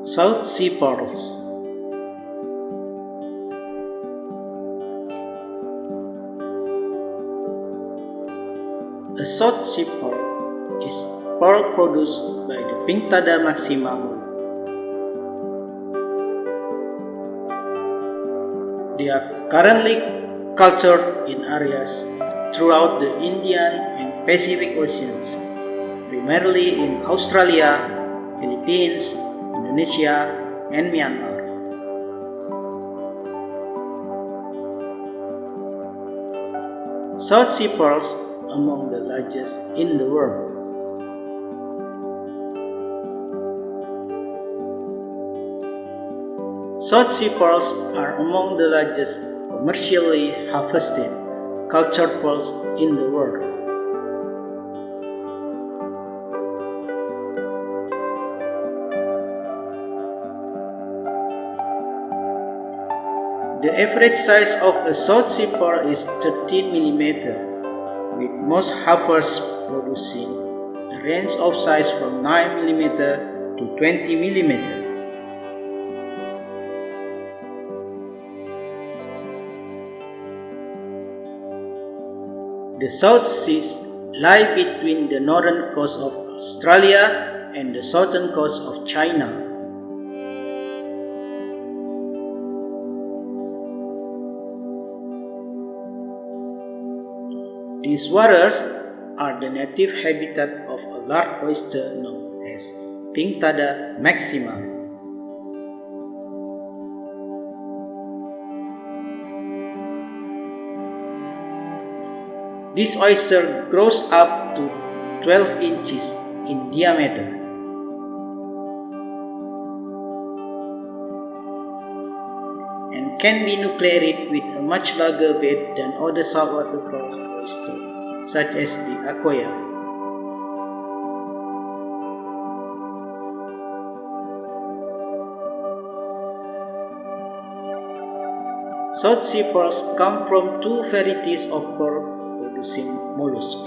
South Sea pearls. A South Sea pearl is pearl produced by the Pinctada maxima mollusk. They are currently cultured in areas throughout the Indian and Pacific Oceans, primarily in Australia, Philippines, Indonesia, and Myanmar. South Sea pearls are among the largest in the world. South Sea pearls are among the largest commercially harvested cultured pearls in the world. The average size of a South Sea pearl is 13 mm, with most harvests producing a range of size from 9 mm to 20 mm. The South Seas lie between the northern coast of Australia and the southern coast of China. These waters are the native habitat of a large oyster known as Pinctada maxima. This oyster grows up to 12 inches in diameter. And can be nucleated with a much larger weight than other saltwater oysters, such as the akoya. South Sea pearls come from two varieties of pearl producing mollusk.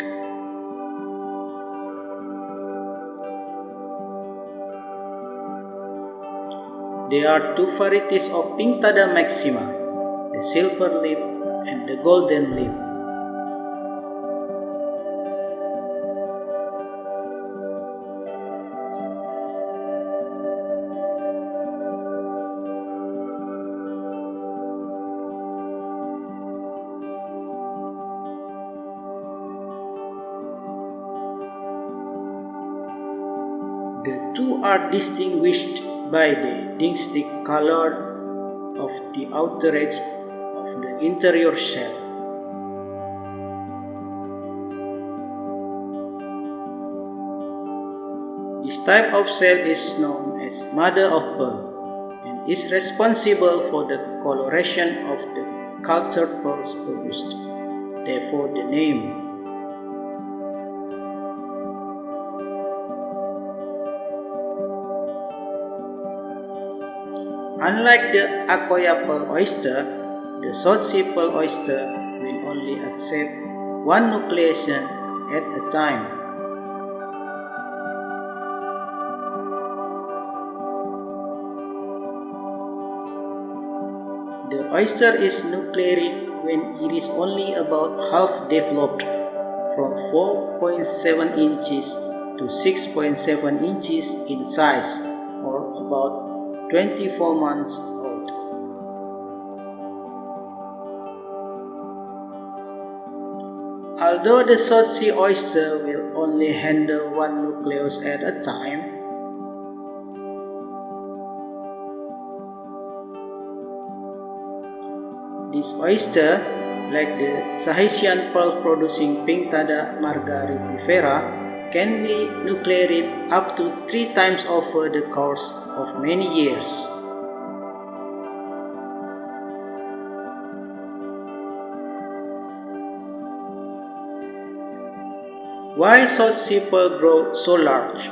There are two varieties of Pinctada maxima, the silver lip and the golden lip. The two are distinguished by the distinct color of the outer edge of the interior shell. This type of shell is known as mother of pearl and is responsible for the coloration of the cultured pearls produced, therefore the name. Unlike the akoya pearl oyster, the South Sea pearl oyster will only accept one nucleation at a time. The oyster is nucleated when it is only about half developed, from 4.7 inches to 6.7 inches in size, or about 24 months old. Although the South Sea oyster will only handle one nucleus at a time, this oyster, like the Tahitian pearl producing Pinctada margaripifera, can be nucleated up to 3 times over the course of many years. Why South Sea pearl grow so large?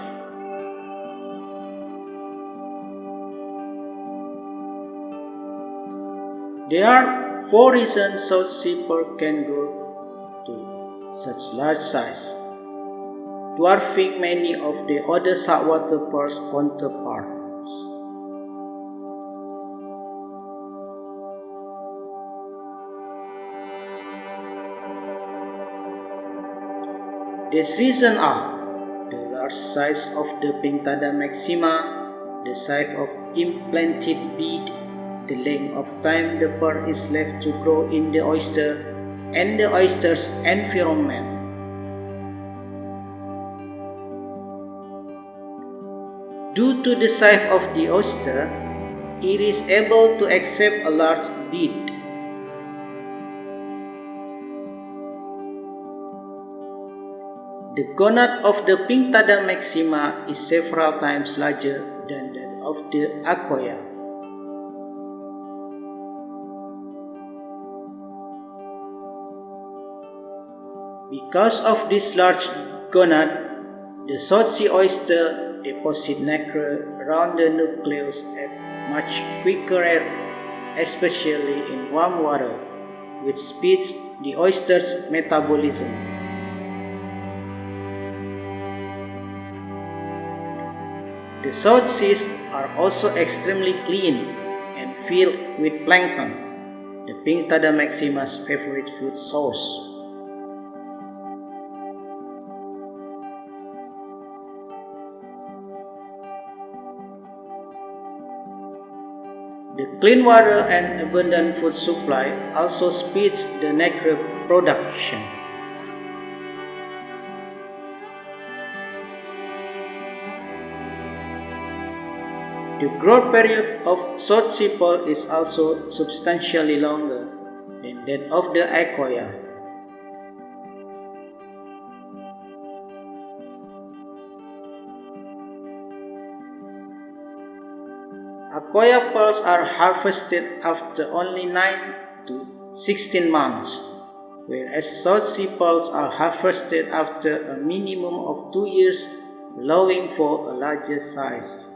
There are 4 reasons South Sea pearl can grow to such large size, dwarfing many of the other saltwater pearls counterparts. These reasons are the large size of the Pinctada maxima, the size of implanted bead, the length of time the pearl is left to grow in the oyster, and the oyster's environment. Due to the size of the oyster, it is able to accept a large bead. The gonad of the Pinctada maxima is several times larger than that of the akoya. Because of this large gonad, the South Sea oyster deposit nacre around the nucleus at much quicker rate, especially in warm water, which speeds the oyster's metabolism. The South Seas are also extremely clean and filled with plankton, the Pinctada maxima's favorite food source. The clean water and abundant food supply also speeds the nacre production. The growth period of South Sea pearl is also substantially longer than that of the akoya. Akoya pearls are harvested after only 9 to 16 months, whereas South Sea pearls are harvested after a minimum of 2 years, allowing for a larger size.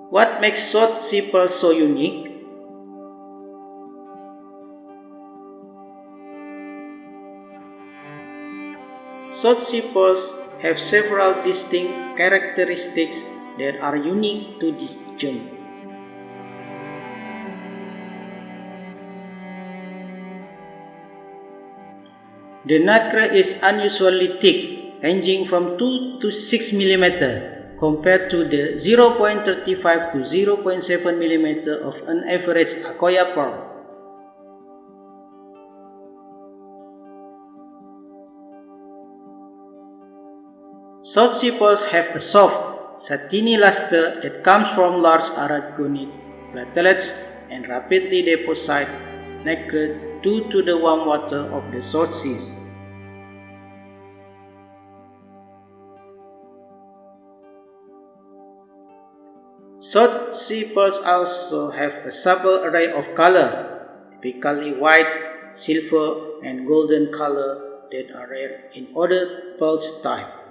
What makes South Sea pearls so unique? South Sea pearls have several distinct characteristics that are unique to this gem. The nacre is unusually thick, ranging from 2 to 6 mm, compared to the 0.35 to 0.7 mm of an average akoya pearl. South Sea pearls have a soft, satiny luster that comes from large arachidonic platelets and rapidly deposit nacre due to the warm water of the South Seas. South Sea pearls also have a subtle array of color, typically white, silver, and golden color that are rare in other pearl types.